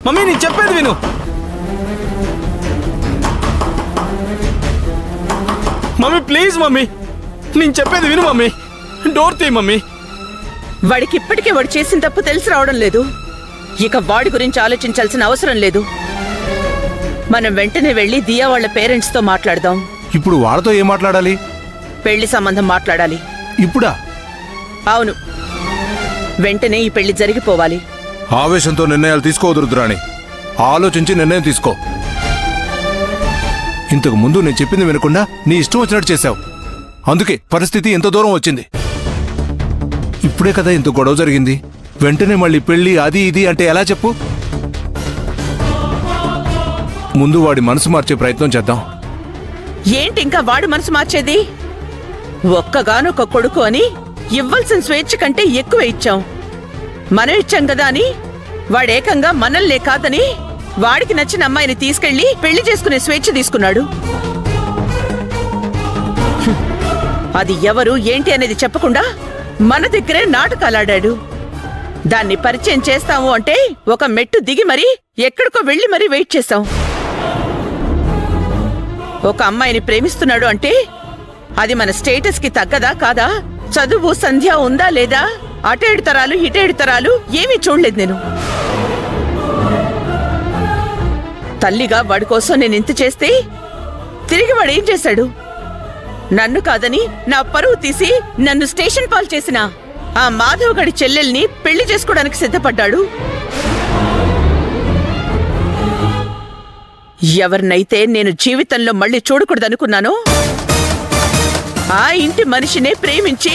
Mummy నేను చెప్పేది విను. మమ్మీ ప్లీజ్ మమ్మీ, నేను చెప్పేది విను మమ్మీ. డోర్ తీ మమ్మీ. వాడికి ఇప్పటికే వాడు చేసిన తప్పు తెలిసి రావడం లేదు. ఇక వాడి గురించి ఆలోచించాల్సిన అవసరం లేదు. మనం వెంటనే వెళ్లి దియా వాళ్ళ పేరెంట్స్ తో మాట్లాడదాం. ఇప్పుడు వాళ్ళతో ఏం మాట్లాడాలి? పెళ్లి సంబంధం మాట్లాడాలి. ఇప్పుడా? అవును, వెంటనే ఈ పెళ్లి జరిగిపోవాలి. ఆవేశంతో నిర్ణయాలు తీసుకోవద్దు రుద్రాణి, ఆలోచించి నిర్ణయం తీసుకో. ఇంతకు ముందు నేను చెప్పింది వినకుండా నీ ఇష్టం వచ్చినట్టు చేశావు. అందుకే పరిస్థితి ఇంత దూరం వచ్చింది. ఇప్పుడే కదా ఇంత గొడవ జరిగింది. వెంటనే మళ్ళీ పెళ్లి అది ఇది అంటే ఎలా చెప్పు? ముందు వాడి మనసు మార్చే ప్రయత్నం చేద్దాం. ఏంటి ఇంకా వాడి మనసు మార్చేది? ఒక్కగానొక్క కొడుకు అని ఇవ్వాల్సిన స్వేచ్ఛ కంటే ఎక్కువ ఇచ్చాం. మనం ఇచ్చాం కదా అని వాడేకంగా మనల్నే కాదని వాడికి నచ్చిన అమ్మాయిని తీసుకెళ్లి పెళ్లి చేసుకునే స్వేచ్ఛ తీసుకున్నాడు. అది ఎవరు ఏంటి అనేది చెప్పకుండా మన దగ్గరే నాటకాలాడాడు. దాన్ని పరిచయం చేస్తాము అంటే ఒక మెట్టు దిగి మరీ ఎక్కడికో వెళ్లి మరీ వెయిట్ చేశాం. ఒక అమ్మాయిని ప్రేమిస్తున్నాడు అంటే అది మన స్టేటస్ కి తగ్గదా కాదా, చదువు సంధ్య ఉందా లేదా, అటేడు తరాలు ఇటేడు తరాలు ఏమీ చూడలేదు నేను. తల్లిగా వాడి కోసం నేను ఇంత చేస్తే తిరిగి వాడేం చేశాడు? నన్ను కాదని నా పరువు తీసి నన్ను స్టేషన్ పాలు చేసిన ఆ మాధవ్ గడి చెల్లెల్ని పెళ్లి చేసుకోవడానికి సిద్ధపడ్డాడు. ఎవరినైతే నేను జీవితంలో మళ్ళీ చూడకూడదనుకున్నానో ఆ ఇంటి మనిషినే ప్రేమించి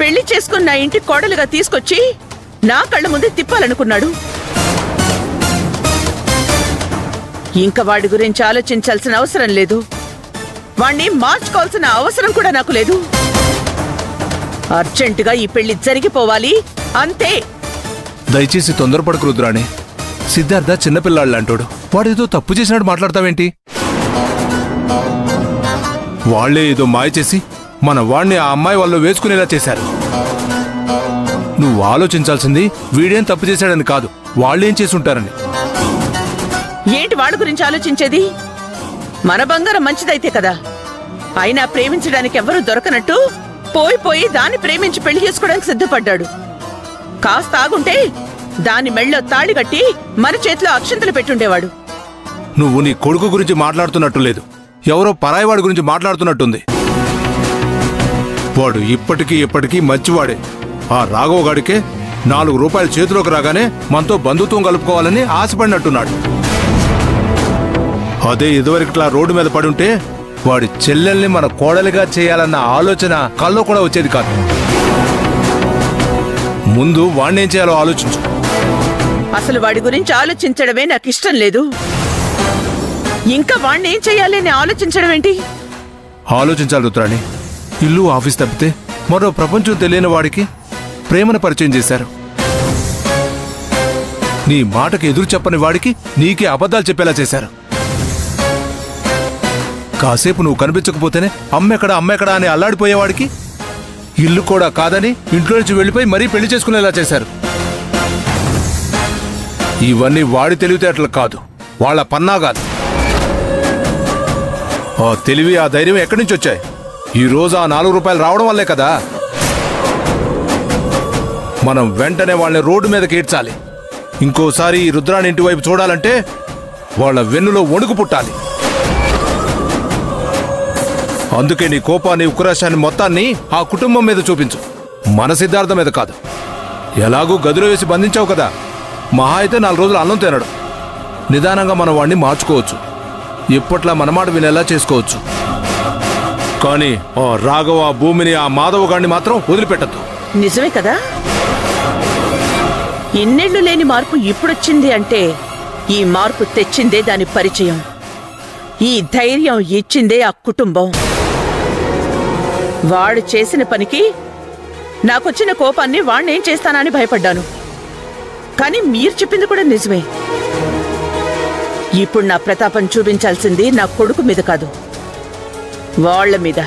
పెళ్లి చేసుకున్న నా ఇంటి కోడలుగా తీసుకొచ్చి నా కళ్ళ ముందే తిప్పాలనుకున్నాడు. ఇంకా వాడి గురించి ఆలోచించాల్సిన అవసరం లేదు. వాణ్ణి మార్చుకోవాల్సిన అవసరం కూడా నాకు లేదు. అర్జెంటుగా ఈ పెళ్లి జరిగిపోవాలి అంతే. దయచేసి తొందరపడకు రుద్రాణి. సిద్ధార్థ చిన్నపిల్లాళ్ళంటాడు. వాడేదో తప్పు చేసినట్టు మాట్లాడతావేంటి? వాళ్లే ఏదో మాయ చేసి మన వాణ్ణి ఆ అమ్మాయి వాళ్ళు వేసుకునేలా చేశారు. నువ్వు ఆలోచించాల్సింది వీడేం తప్పు చేశాడని కాదు, వాళ్ళేం చేసుంటారని. ఏంటి వాళ్ళ గురించి ఆలోచించేది? మన బంగారం మంచిదైతే కదా. అయినా ప్రేమించడానికి ఎవరూ దొరకనట్టు పోయి దాన్ని ప్రేమించి పెళ్లి చేసుకోవడానికి సిద్ధపడ్డాడు. కాస్త ఆగుంటే దాని మెళ్ళో తాళి కట్టి మన చేతిలో అక్షంతలు పెట్టుండేవాడు. నువ్వు నీ కొడుకు గురించి మాట్లాడుతున్నట్టు లేదు, ఎవరో పరాయివాడి గురించి మాట్లాడుతున్నట్టుంది. వాడు ఇప్పటికీ మంచివాడే. ఆ రాఘవ గాడికే 4 రూపాయలు చేతిలోకి రాగానే మనతో బంధుత్వం కలుపుకోవాలని ఆశపడినట్టున్నాడు. అదే ఇదివరకులా రోడ్డు మీద పడుంటే వాడి చెల్లెల్ని మన కోడలిగా చేయాలన్న ఆలోచన కల్లో కూడా వచ్చేది కాదు. ముందు వాణ్ణేం చేయాలో ఆలోచించు. అసలు వాడి గురించి ఆలోచించడమే నాకు ఇష్టం లేదు. ఇంకా వాణ్ణేం చేయాలని ఆలోచించడం ఏంటి? ఆలోచించాలి రుద్రాణి. ఇల్లు ఆఫీస్ తప్పితే మరో ప్రపంచం తెలియని వాడికి ప్రేమను పరిచయం చేశారు. నీ మాటకి ఎదురు చెప్పని వాడికి నీకే అబద్ధాలు చెప్పేలా చేశారు. కాసేపు నువ్వు కనిపించకపోతేనే అమ్మెక్కడా అని అల్లాడిపోయేవాడికి ఇల్లు కూడా కాదని ఇంట్లో నుంచి వెళ్ళిపోయి మరీ పెళ్లి చేసుకునేలా చేశారు. ఇవన్నీ వాడి తెలివితేటలు కాదు, వాళ్ళ పన్నాగాలు. ఆ తెలివి ఆ ధైర్యం ఎక్కడి నుంచి వచ్చాయి? ఈ రోజు ఆ 4 రూపాయలు రావడం వల్లే కదా. మనం వెంటనే వాళ్ళని రోడ్డు మీదకి ఈడ్చాలి. ఇంకోసారి ఈ రుద్రాణి ఇంటి వైపు చూడాలంటే వాళ్ళ వెన్నులో వణుకు పుట్టాలి. అందుకే నీ కోపాన్ని ఉక్రోషాన్ని మొత్తాన్ని ఆ కుటుంబం మీద చూపించు, మన సిద్ధార్థ మీద కాదు. ఎలాగూ గదిలో వేసి బంధించావు కదా, మహా అయితే 4 రోజులు అన్నం తినడు. నిదానంగా మనం వాడిని మార్చుకోవచ్చు, ఇప్పట్లా మన మాట వినేలా చేసుకోవచ్చు. కానీ ఆ రాఘవ, భూమిని, ఆ మాధవ గాడిని మాత్రం వదిలిపెట్టద్దు. నిజమే కదా. ఇన్నేళ్లు లేని మార్పు ఇప్పుడొచ్చింది అంటే ఈ మార్పు తెచ్చిందే దాని పరిచయం, ఈ ధైర్యం ఇచ్చిందే ఆ కుటుంబం. వాడు చేసిన పనికి నాకొచ్చిన కోపాన్ని వాణ్ణేం చేస్తానని భయపడ్డాను. కానీ మీరు చెప్పింది కూడా నిజమే. ఇప్పుడు నా ప్రతాపం చూపించాల్సింది నా కొడుకు మీద కాదు, వాళ్ళ మీద.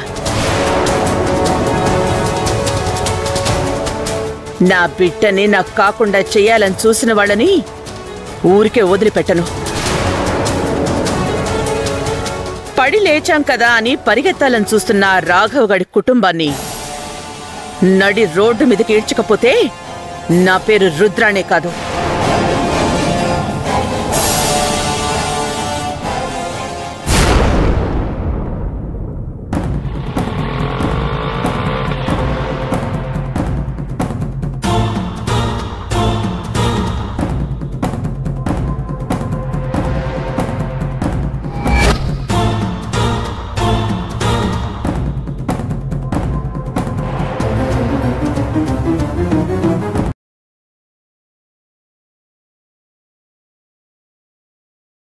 నా బిడ్డని నాకు కాకుండా చెయ్యాలని చూసిన వాళ్ళని ఊరికే వదిలిపెట్టను. పడి లేచాం కదా అని పరిగెత్తాలని చూస్తున్న రాఘవ్ గడి కుటుంబాన్ని నడి రోడ్డు మీదకి ఈడ్చకపోతే నా పేరు రుద్రానే కాదు.